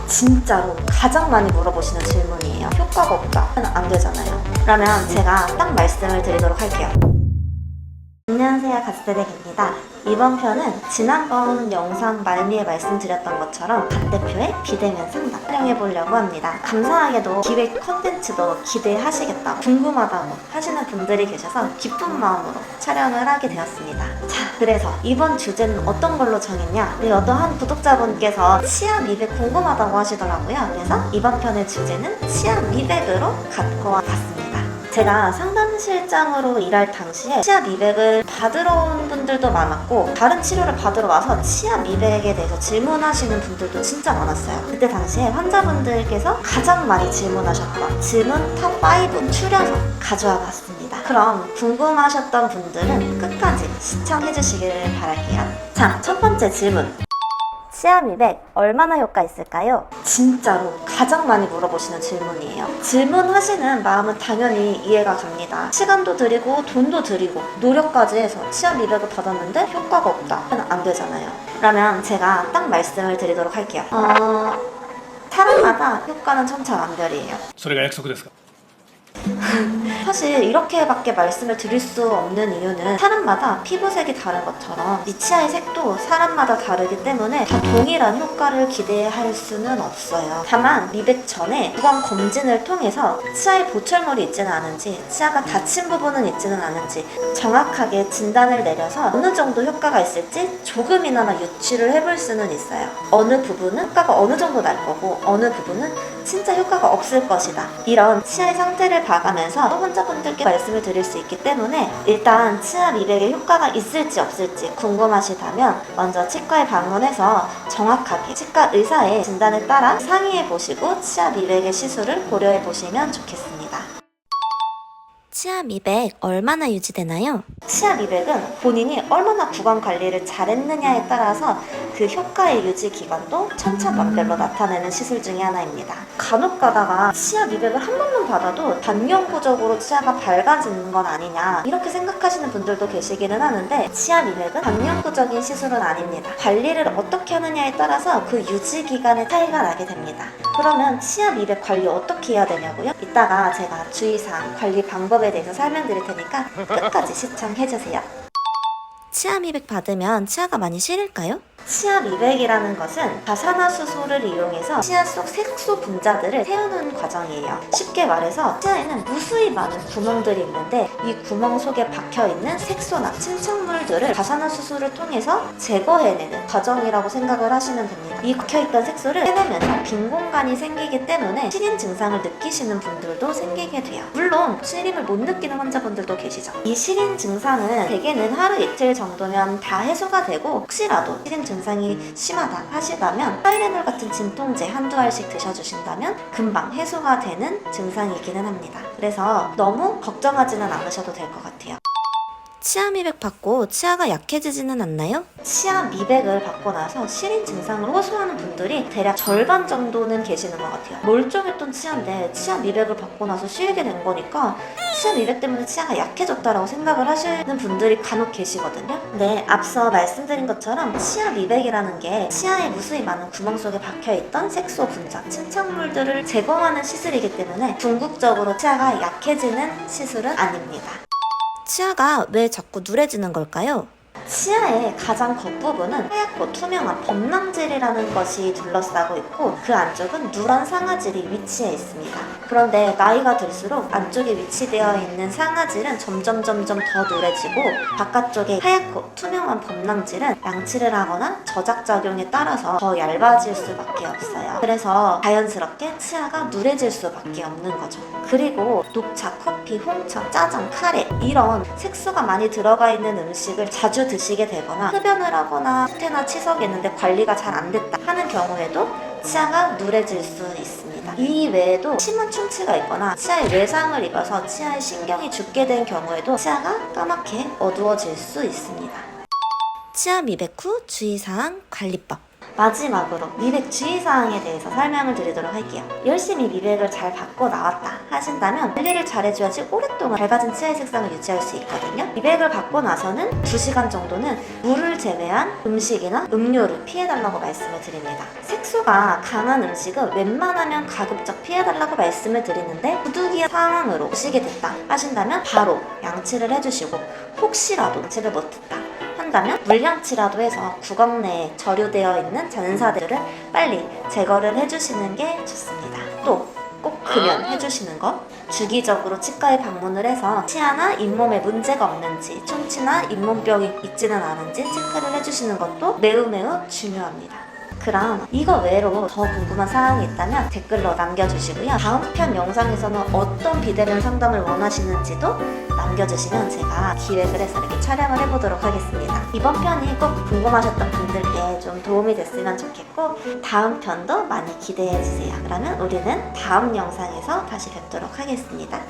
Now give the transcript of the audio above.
진짜로 가장 많이 물어보시는 질문이에요. 효과가 없다. 안 되잖아요. 그러면 제가 딱 말씀을 드리도록 할게요. 안녕하세요, 갓세덱입니다. 이번 편은 지난번 영상 말미에 말씀드렸던 것처럼 갓 대표의 비대면 상담 촬영해보려고 합니다. 감사하게도 기획 컨텐츠도 기대하시겠다고 궁금하다고 하시는 분들이 계셔서 기쁜 마음으로 촬영을 하게 되었습니다. 자, 그래서 이번 주제는 어떤 걸로 정했냐? 어떠한 구독자분께서 치아 미백 궁금하다고 하시더라고요. 그래서 이번 편의 주제는 치아 미백으로 갖고 왔습니다. 제가 상담실장으로 일할 당시에 치아 미백을 받으러 온 분들도 많았고 다른 치료를 받으러 와서 치아 미백에 대해서 질문하시는 분들도 진짜 많았어요. 그때 당시에 환자분들께서 가장 많이 질문하셨던 질문 탑5 추려서 가져와 봤습니다. 그럼 궁금하셨던 분들은 끝까지 시청해 주시길 바랄게요. 자, 첫 번째 질문. 치아 미백 얼마나 효과 있을까요? 진짜로 가장 많이 물어보시는 질문이에요. 질문하시는 마음은 당연히 이해가 갑니다. 시간도 들이고 돈도 들이고 노력까지 해서 치아 미백을 받았는데 효과가 없다. 안 되잖아요. 그러면 제가 딱 말씀을 드리도록 할게요. 사람마다 효과는 천차만별이에요. それが約束ですか? 사실 이렇게밖에 말씀을 드릴 수 없는 이유는 사람마다 피부색이 다른 것처럼 이 치아의 색도 사람마다 다르기 때문에 다 동일한 효과를 기대할 수는 없어요. 다만 미백 전에 구강 검진을 통해서 치아에 보철물이 있지는 않은지 치아가 다친 부분은 있지는 않은지 정확하게 진단을 내려서 어느 정도 효과가 있을지 조금이나마 유추를 해볼 수는 있어요. 어느 부분은 효과가 어느 정도 날 거고 어느 부분은 진짜 효과가 없을 것이다. 이런 치아의 상태를 봐가면서 환자분들께 말씀을 드릴 수 있기 때문에 일단 치아 미백에 효과가 있을지 없을지 궁금하시다면 먼저 치과에 방문해서 정확하게 치과 의사의 진단에 따라 상의해 보시고 치아 미백의 시술을 고려해 보시면 좋겠습니다. 치아 미백 얼마나 유지되나요? 치아 미백은 본인이 얼마나 구강 관리를 잘했느냐에 따라서 그 효과의 유지 기간도 천차만별로 나타내는 시술 중에 하나입니다. 간혹 가다가 치아 미백을 한 번만 받아도 반영구적으로 치아가 밝아지는 건 아니냐 이렇게 생각하시는 분들도 계시기는 하는데 치아 미백은 반영구적인 시술은 아닙니다. 관리를 어떻게 하느냐에 따라서 그 유지 기간의 차이가 나게 됩니다. 그러면 치아 미백 관리 어떻게 해야 되냐고요? 이따가 제가 주의사항, 관리 방법에 대해서 설명드릴 테니까 끝까지 시청해주세요. 치아 미백 받으면 치아가 많이 시릴까요? 치아 미백이라는 것은 가사나 수소를 이용해서 치아 속 색소 분자들을 세우는 과정이에요. 쉽게 말해서 치아에는 무수히 많은 구멍들이 있는데 이 구멍 속에 박혀있는 색소나 침착물들을 가사나 수소를 통해서 제거해내는 과정이라고 생각을 하시면 됩니다. 이 박혀있던 색소를 빼내면서 빈 공간이 생기기 때문에 시림 증상을 느끼시는 분들도 생기게 돼요. 물론 시림을 못 느끼는 환자분들도 계시죠. 이 시림 증상은 대개는 하루 이틀 정도면 다 해소가 되고 혹시라도 시림 증상이 심하다 하시다면 타이레놀 같은 진통제 한두 알씩 드셔주신다면 금방 해소가 되는 증상이기는 합니다. 그래서 너무 걱정하지는 않으셔도 될 것 같아요. 치아 미백 받고 치아가 약해지지는 않나요? 치아 미백을 받고 나서 시린 증상을 호소하는 분들이 대략 절반 정도는 계시는 것 같아요. 멀쩡했던 치아인데 치아 미백을 받고 나서 시리게 된 거니까 치아 미백 때문에 치아가 약해졌다라고 생각을 하시는 분들이 간혹 계시거든요. 근데 앞서 말씀드린 것처럼 치아 미백이라는 게 치아에 무수히 많은 구멍 속에 박혀있던 색소 분자, 침착물들을 제거하는 시술이기 때문에 궁극적으로 치아가 약해지는 시술은 아닙니다. 치아가 왜 자꾸 누래지는 걸까요? 치아의 가장 겉부분은 하얗고 투명한 범랑질이라는 것이 둘러싸고 있고 그 안쪽은 누런 상아질이 위치해 있습니다. 그런데 나이가 들수록 안쪽에 위치되어 있는 상아질은 점점 더 누래지고 바깥쪽에 하얗고 투명한 범랑질은 양치를 하거나 저작작용에 따라서 더 얇아질 수밖에 없어요. 그래서 자연스럽게 치아가 누래질 수밖에 없는 거죠. 그리고 녹차, 커피, 홍차, 짜장, 카레 이런 색소가 많이 들어가 있는 음식을 자주 드시게 되거나 흡연을 하거나 후퇴나 치석했는데 관리가 잘 안 됐다 하는 경우에도 치아가 누래질 수 있습니다. 이 외에도 심한 충치가 있거나 치아에 외상을 입어서 치아에 신경이 죽게 된 경우에도 치아가 까맣게 어두워질 수 있습니다. 치아 미백 후 주의사항 관리법. 마지막으로 미백 주의사항에 대해서 설명을 드리도록 할게요. 열심히 미백을 잘 받고 나왔다 하신다면 관리를 잘해줘야지 오랫동안 밝아진 치아의 색상을 유지할 수 있거든요. 미백을 받고 나서는 2시간 정도는 물을 제외한 음식이나 음료를 피해달라고 말씀을 드립니다. 색소가 강한 음식은 웬만하면 가급적 피해달라고 말씀을 드리는데 부득이한 상황으로 오시게 됐다 하신다면 바로 양치를 해주시고, 혹시라도 양치를 못했다 한다면 물양치라도 해서 구강 내에 저류되어 있는 잔사들을 빨리 제거를 해주시는 게 좋습니다. 또 꼭 금연해주시는 것, 주기적으로 치과에 방문을 해서 치아나 잇몸에 문제가 없는지, 충치나 잇몸병이 있지는 않은지 체크를 해주시는 것도 매우 중요합니다. 그럼 이거 외로 더 궁금한 사항이 있다면 댓글로 남겨주시고요. 다음 편 영상에서는 어떤 비대면 상담을 원하시는지도 남겨주시면 제가 기획을 해서 이렇게 촬영을 해보도록 하겠습니다. 이번 편이 꼭 궁금하셨던 분들께 좀 도움이 됐으면 좋겠고, 다음 편도 많이 기대해주세요. 그러면 우리는 다음 영상에서 다시 뵙도록 하겠습니다.